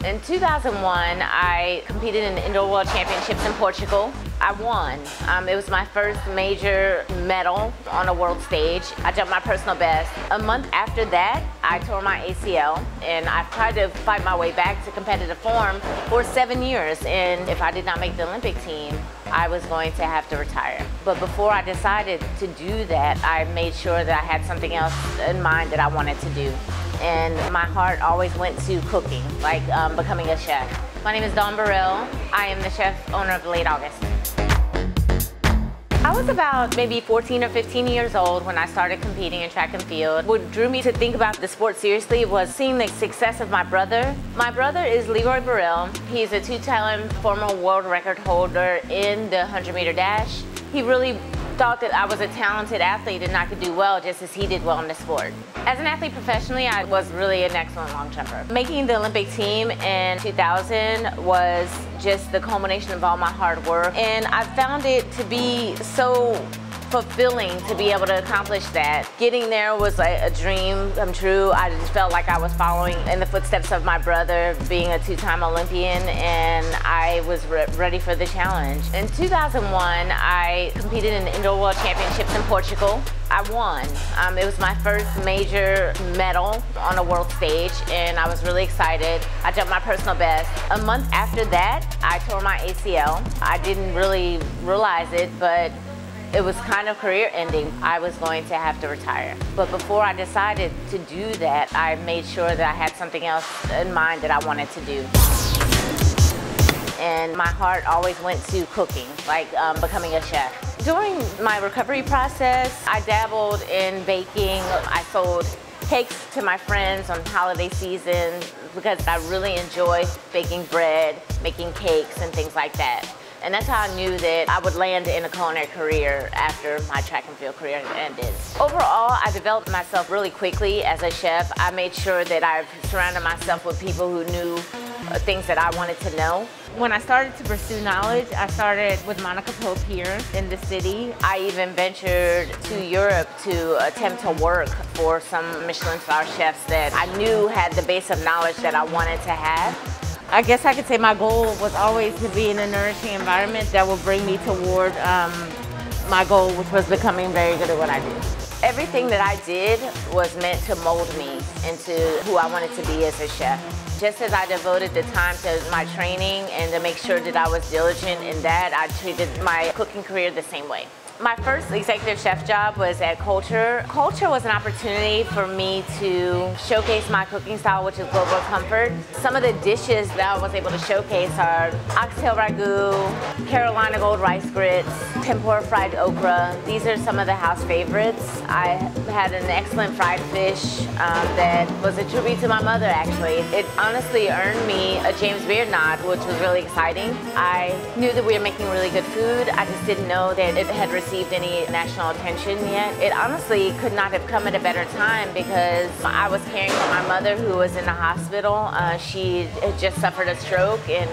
In 2001, I competed in the Indoor World Championships in Portugal. I won. It was my first major medal on a world stage. I jumped my personal best. A month after that, I tore my ACL, and I've tried to fight my way back to competitive form for 7 years. And if I did not make the Olympic team, I was going to have to retire. But before I decided to do that, I made sure that I had something else in mind that I wanted to do. And my heart always went to cooking, like becoming a chef. My name is Burrell. I am the chef owner of Late August. I was about maybe 14 or 15 years old when I started competing in track and field. What drew me to think about the sport seriously was seeing the success of my brother. My brother is Burrell. He's a two-time former world record holder in the 100-meter dash. He really thought that I was a talented athlete and I could do well just as he did well in the sport. As an athlete professionally, I was really an excellent long jumper. Making the Olympic team in 2000 was just the culmination of all my hard work, and I found it to be so fulfilling to be able to accomplish that. Getting there was like a dream come true. I just felt like I was following in the footsteps of my brother, being a two-time Olympian, and I was ready for the challenge. In 2001, I competed in the Indoor World Championships in Portugal. I won. It was my first major medal on a world stage, and I was really excited. I jumped my personal best. A month after that, I tore my ACL. I didn't really realize it, but it was kind of career ending. I was going to have to retire. But before I decided to do that, I made sure that I had something else in mind that I wanted to do. And my heart always went to cooking, like becoming a chef. During my recovery process, I dabbled in baking. I sold cakes to my friends on holiday season because I really enjoy baking bread, making cakes, and things like that. And that's how I knew that I would land in a culinary career after my track and field career ended. Overall, I developed myself really quickly as a chef. I made sure that I've surrounded myself with people who knew things that I wanted to know. When I started to pursue knowledge, I started with Monica Pope here in the city. I even ventured to Europe to attempt to work for some Michelin star chefs that I knew had the base of knowledge that I wanted to have. I guess I could say my goal was always to be in a nourishing environment that will bring me toward my goal, which was becoming very good at what I do. Everything that I did was meant to mold me into who I wanted to be as a chef. Just as I devoted the time to my training and to make sure that I was diligent in that, I treated my cooking career the same way. My first executive chef job was at Kulture. Kulture was an opportunity for me to showcase my cooking style, which is global comfort. Some of the dishes that I was able to showcase are oxtail ragu, Carolina gold rice grits, tempura fried okra. These are some of the house favorites. I had an excellent fried fish that was a tribute to my mother, actually. It honestly earned me a James Beard nod, which was really exciting. I knew that we were making really good food. I just didn't know that it had received any national attention yet. It honestly could not have come at a better time because I was caring for my mother who was in the hospital. She had just suffered a stroke, and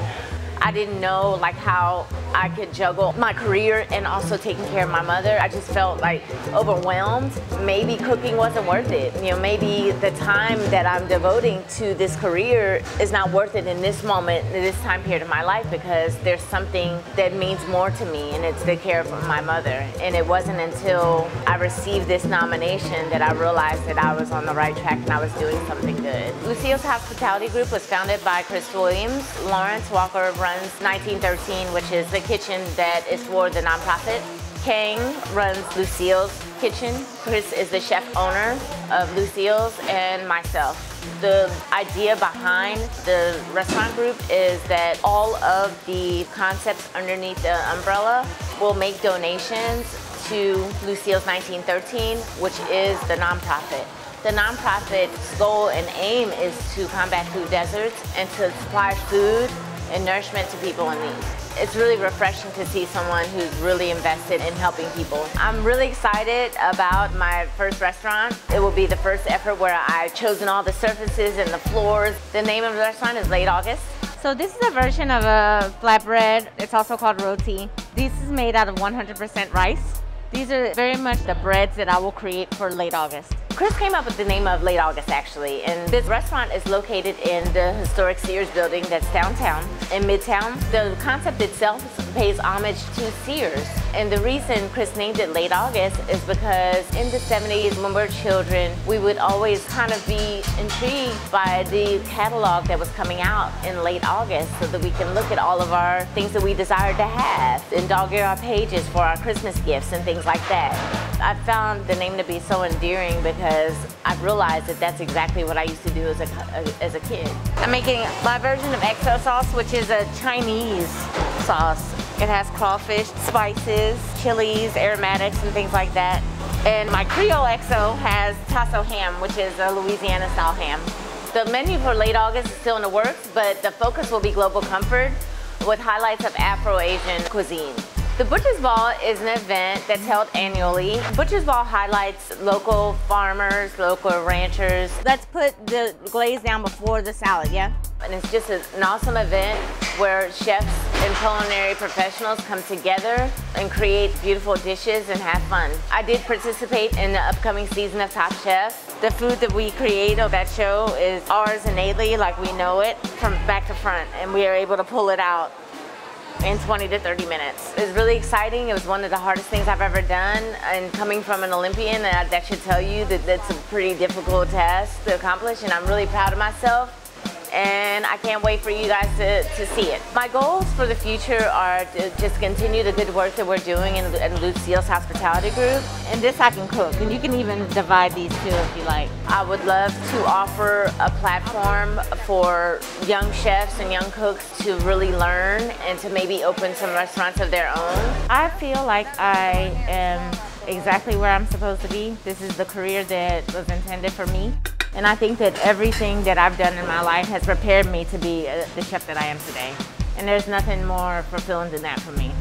I didn't know how I could juggle my career and also taking care of my mother. I just felt like overwhelmed. Maybe cooking wasn't worth it. You know, maybe the time that I'm devoting to this career is not worth it in this moment, in this time period of my life, because there's something that means more to me, and it's the care of my mother. And it wasn't until I received this nomination that I realized that I was on the right track and I was doing something good. Lucille's Hospitality Group was founded by Chris Williams. Lawrence Walker runs 1913, which is the kitchen that is for the nonprofit. Kang runs Lucille's kitchen. Chris is the chef owner of Lucille's, and myself. The idea behind the restaurant group is that all of the concepts underneath the umbrella will make donations to Lucille's 1913, which is the nonprofit. The nonprofit's goal and aim is to combat food deserts and to supply food and nourishment to people in need. It's really refreshing to see someone who's really invested in helping people. I'm really excited about my first restaurant. It will be the first effort where I've chosen all the surfaces and the floors. The name of the restaurant is Late August. So this is a version of a flatbread. It's also called roti. This is made out of 100% rice. These are very much the breads that I will create for Late August. Chris came up with the name of Late August actually, and this restaurant is located in the historic Sears building that's downtown in Midtown. The concept itself pays homage to Sears, and the reason Chris named it Late August is because in the 70s when we were children, we would always kind of be intrigued by the catalog that was coming out in late August so that we can look at all of our things that we desired to have and dog-ear our pages for our Christmas gifts and things like that. I found the name to be so endearing because I've realized that that's exactly what I used to do as a kid. I'm making my version of XO sauce, which is a Chinese sauce. It has crawfish, spices, chilies, aromatics, and things like that. And my Creole XO has tasso ham, which is a Louisiana-style ham. The menu for Late August is still in the works, but the focus will be global comfort with highlights of Afro-Asian cuisine. The Butcher's Ball is an event that's held annually. Butcher's Ball highlights local farmers, local ranchers. Let's put the glaze down before the salad, yeah? And it's just an awesome event where chefs and culinary professionals come together and create beautiful dishes and have fun. I did participate in the upcoming season of Top Chef. The food that we create on that show is ours innately, like we know it, from back to front, and we are able to pull it out in 20 to 30 minutes. It was really exciting. It was one of the hardest things I've ever done, and coming from an Olympian, that should tell you that that's a pretty difficult task to accomplish, and I'm really proud of myself. And I can't wait for you guys to see it. My goals for the future are to just continue the good work that we're doing in Lucille's hospitality group. And this I can cook, and you can even divide these two if you like. I would love to offer a platform for young chefs and young cooks to really learn and to maybe open some restaurants of their own. I feel like I am exactly where I'm supposed to be. This is the career that was intended for me. And I think that everything that I've done in my life has prepared me to be the chef that I am today. And there's nothing more fulfilling than that for me.